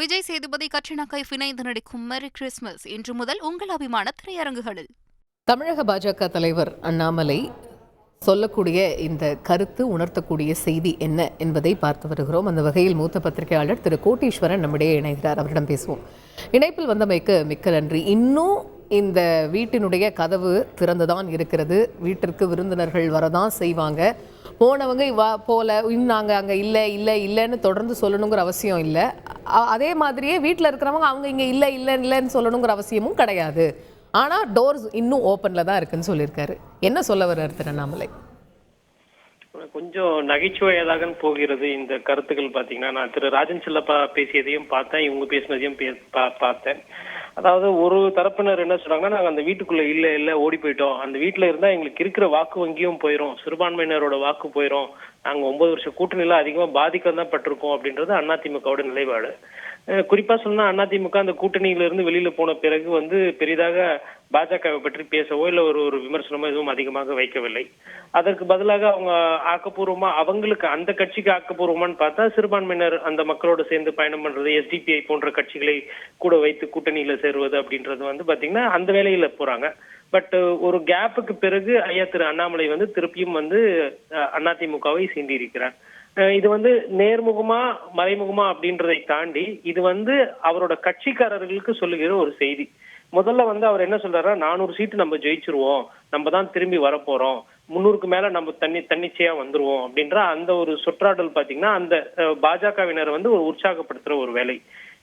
Vijay Sethupathi Katrina Kaif இணைந்து நடிக்கும் மெரி கிறிஸ்மஸ் இன்று முதல் உங்கள் அபிமான திரையரங்குகளில். தமிழக பாஜக தலைவர் அண்ணாமலை சொல்லக்கூடிய இந்த கருத்து உணர்த்தக்கூடிய செய்தி என்ன என்பதை பார்த்து வருகிறோம். அந்த வகையில் மூத்த பத்திரிகையாளர் திரு கோட்டீஸ்வரன் நம்மிடையே இணைகிறார். அவரிடம் பேசுவோம். இணைப்பில் வந்தமைக்கு மிக்க நன்றி. இன்னும் இந்த வீட்டினுடைய கதவு திறந்துதான் இருக்கிறது. வீட்டிற்கு விருந்தினர்கள் வரதான் செய்வாங்க. போனவங்க போல இன்னும் நாங்கள் அங்கே இல்லை இல்லை இல்லைன்னு தொடர்ந்து சொல்லணுங்கிற அவசியம் இல்லை. அதே மாதிரியே வீட்டில் இருக்கிறவங்க அவங்க இங்கே இல்லை இல்லை இல்லைன்னு சொல்லணுங்கிற அவசியமும் கிடையாது. ஆனால் டோர்ஸ் இன்னும் ஓப்பனில் தான் இருக்குன்னு சொல்லியிருக்காரு. என்ன சொல்ல வர்றாரு திரு அண்ணாமலை? கொஞ்சம் நகைச்சுவையாக போகிறது இந்த கருத்துக்கள். பார்த்தீங்கன்னா நான் திரு ராஜன் செல்லப்பா பேசியதையும் பார்த்தேன், இவங்க பேசினதையும் பார்த்தேன். அதாவது ஒரு தரப்பினர் என்ன சொல்றாங்கன்னா, நாங்கள் அந்த வீட்டுக்குள்ள இல்லை ஓடி போயிட்டோம், அந்த வீட்டுல இருந்தா எங்களுக்கு இருக்கிற வாக்கு வங்கியும் போயிடும், சிறுபான்மையினரோட வாக்கு போயிடும், நாங்க 9 வருஷம் கூட்டணியில அதிகமா பாதிக்க தான் பட்டிருக்கோம் அப்படின்றது அதிமுகவோட நிலைப்பாடு. குறிப்பா சொன்னா அதிமுக அந்த கூட்டணியில இருந்து வெளியில போன பிறகு பெரிதாக பாஜகவை பற்றி பேசவோ இல்ல ஒரு விமர்சனமோ எதுவும் அதிகமாக வைக்கவில்லை. அதற்கு பதிலாக அவங்க ஆக்கப்பூர்வமா அவங்களுக்கு அந்த கட்சிக்கு ஆக்கப்பூர்வமானு பார்த்தா சிறுபான்மையினர் அந்த மக்களோட சேர்ந்து பயணம் பண்றது, எஸ்டிபிஐ போன்ற கட்சிகளை கூட வைத்து கூட்டணியில சேருவது அப்படின்றது பாத்தீங்கன்னா அந்த வேலையில போறாங்க. பட் ஒரு கேப்புக்கு பிறகு ஐயா திரு அண்ணாமலை திருப்பியும் அதிமுகவை சீண்டி இருக்கிறார். இது நேர்முகமா மறைமுகமா அப்படின்றதை தாண்டி இது அவரோட கட்சிக்காரர்களுக்கு சொல்லுகிற ஒரு செய்தி. முதல்ல அவர் என்ன சொல்றாருன்னா, 400 சீட்டு நம்ம ஜெயிச்சிருவோம், நம்ம தான் திரும்பி வரப்போறோம், 300க்கு மேல நம்ம தன்னிச்சையா வந்துருவோம் அப்படின்ற அந்த ஒரு சொற்றாடல் பாத்தீங்கன்னா அந்த பாஜகவினர் ஒரு உற்சாகப்படுத்துற ஒரு வேலை.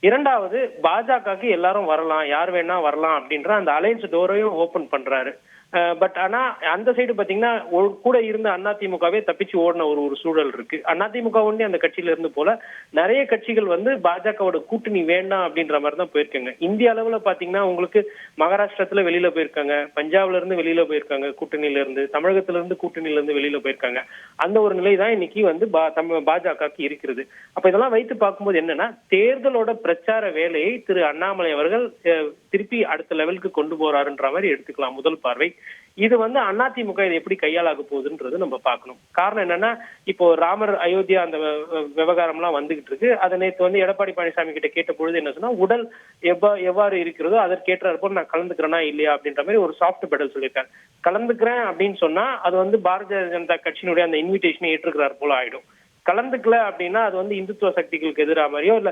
இரண்டாவது, பாஜகவுக்கு எல்லாரும் வரலாம், யார் வேணா வரலாம் அப்படின்ற அந்த அலையன்ஸ் டோரையும் ஓபன் பண்றாரு. பட் ஆனா அந்த சைடு பாத்தீங்கன்னா கூட இருந்த அதிமுகவே தப்பிச்சு ஓடின ஒரு சூழல் இருக்கு. அதிமுக ஒண்ணே அந்த கட்சியில இருந்து போல நிறைய கட்சிகள் பாஜகவோட கூட்டணி வேண்டாம் அப்படின்ற மாதிரி தான் போயிருக்காங்க. இந்திய அளவுல பாத்தீங்கன்னா உங்களுக்கு மகாராஷ்டிரத்துல வெளியில போயிருக்காங்க, பஞ்சாப்ல இருந்து வெளியில போயிருக்காங்க கூட்டணியில இருந்து, தமிழகத்துல இருந்து கூட்டணியில இருந்து வெளியில போயிருக்காங்க. அந்த ஒரு நிலை தான் இன்னைக்கு பாஜகவுக்கு இருக்கிறது. அப்ப இதெல்லாம் வைத்து பார்க்கும்போது என்னன்னா, தேர்தலோட பிரச்சார வேலையை திரு அண்ணாமலை அவர்கள் திருப்பி அடுத்த லெவலுக்கு கொண்டு போறாருன்ற மாதிரி எடுத்துக்கலாம் முதல் பார்வை. இது அதிமுக இதை எப்படி கையாளாக போகுதுன்றது நம்ம பார்க்கணும். காரணம் என்னன்னா, இப்போ ராமர் அயோத்தியா அந்த விவகாரம் எல்லாம் வந்துகிட்டு இருக்கு. அதை நேற்று எடப்பாடி பழனிசாமி கிட்ட கேட்ட பொழுது என்ன சொன்னா, உடல் எவ்வாறு இருக்கிறதோ அதற்கேற்றார் போல நான் கலந்துக்கிறேனா இல்லையா அப்படின்ற மாதிரி ஒரு சாஃப்ட் பெடல் சொல்லியிருக்காரு. கலந்துக்கிறேன் அப்படின்னு சொன்னா அது பாரதிய ஜனதா கட்சியினுடைய அந்த இன்விடேஷனை ஏற்றுக்கிறார் போல ஆயிடும். கலந்துக்கல அப்படின்னா அது இந்துத்துவ சக்திகளுக்கு எதிராக மாதிரியோ இல்ல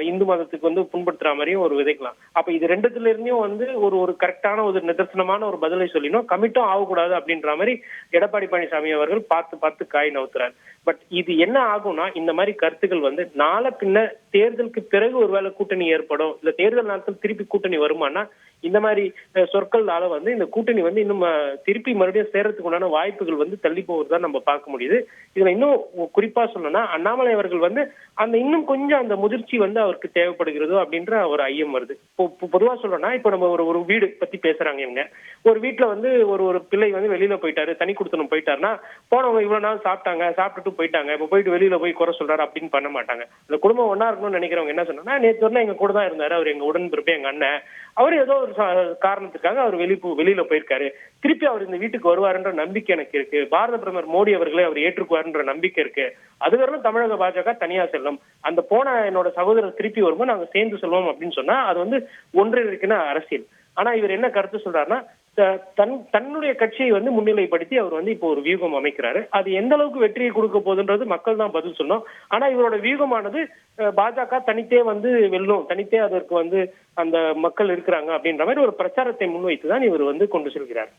இந்து மதத்துக்கு புண்படுத்துற மாதிரியும் ஒரு விதைக்கலாம். அப்ப இது ரெண்டுத்துல இருந்தும் ஒரு கரெக்டான ஒரு நிதர்சனமான ஒரு பதிலை சொல்லினோம், கமிட்டும் ஆகக்கூடாது அப்படின்ற மாதிரி எடப்பாடி பழனிசாமி அவர்கள் பார்த்து காய் நவுத்துறாரு. பட் இது என்ன ஆகும்னா, இந்த மாதிரி கருத்துக்கள் நாளை பின்ன தேர்தலுக்கு பிறகு ஒருவேளை கூட்டணி ஏற்படும், இல்ல தேர்தல் நாட்கள் திருப்பி கூட்டணி வருமானா இந்த மாதிரி சொற்களால இந்த கூட்டணி இன்னும் திருப்பி மறுபடியும் சேர்றதுக்கு உண்டான வாய்ப்புகள் தள்ளி போவதுதான் நம்ம பார்க்க முடியுது. இதுல இன்னும் குறிப்பா சொல்லணும்னா, அண்ணாமலை அவர்கள் அந்த இன்னும் கொஞ்சம் அந்த முதிர்ச்சி அவருக்கு தேவைப்படுகிறதோ அப்படின்ற ஒரு ஐயம் வருது. பொதுவா சொல்லணும்னா, இப்ப நம்ம ஒரு வீடு பத்தி பேசுறாங்க. இவங்க ஒரு வீட்டுல ஒரு பிள்ளை வெளியில போயிட்டாரு, தனி கொடுத்தனும் போயிட்டாருன்னா, போனவங்க இவ்வளவு நாள் சாப்பிட்டுட்டு போயிட்டாங்க, இப்ப போயிட்டு வெளியில போய் குறை சொல்றாரு அப்படின்னு பண்ண மாட்டாங்க. அந்த குடும்பம் ஒன்னா இருக்கணும்னு நினைக்கிறவங்க என்ன சொன்னா, நேற்று வரலாம் எங்க கூட தான் இருந்தாரு, அவர் எங்க உடன்பிறப்பு, எங்க அண்ணன், அவரு ஏதோ ஒரு காரணத்துக்காக அவர் வெளியில போயிருக்காரு, திருப்பி அவர் இந்த வீட்டுக்கு வருவாருன்ற நம்பிக்கை எனக்கு இருக்கு, பாரத பிரதமர் மோடி அவர்களை அவர் ஏற்றுக்குவாருன்ற நம்பிக்கை இருக்கு, அது வரலும் தமிழக பாஜக தனியா செல்லும், அந்த போன என்னோட சகோதரர் திருப்பி வரும்போது நாங்க சேர்ந்து செல்வோம் அப்படின்னு சொன்னா அது ஒன்றிருக்குன்னா அரசியல். ஆனா இவர் என்ன கருத்து சொல்றாருன்னா, தன்னுடைய கட்சியை முன்னிலைப்படுத்தி அவர் இப்போ ஒரு வியூகம் அமைக்கிறாரு. அது எந்த அளவுக்கு வெற்றியை கொடுக்க போகுதுன்றது மக்கள் தான் பதில் சொல்லணும். ஆனா இவரோட வியூகமானது பாஜக தனித்தே வெல்லும், தனித்தே அதற்கு அந்த மக்கள் இருக்கிறாங்க அப்படின்ற மாதிரி ஒரு பிரச்சாரத்தை முன்வைத்துதான் இவர் கொண்டு செல்கிறார்.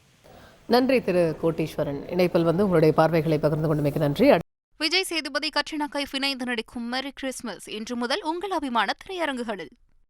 நன்றி திரு கோட்டீஸ்வரன். இணைப்பில் உங்களுடைய பார்வைகளை பகிர்ந்து கொண்டமைக்கு நன்றி. விஜய் சேதுபதி கட்ரினா கைஃப் இணைந்து நடிக்கும் மெரி கிறிஸ்மஸ் இன்று முதல் உங்கள் அபிமான திரையரங்குகளில்.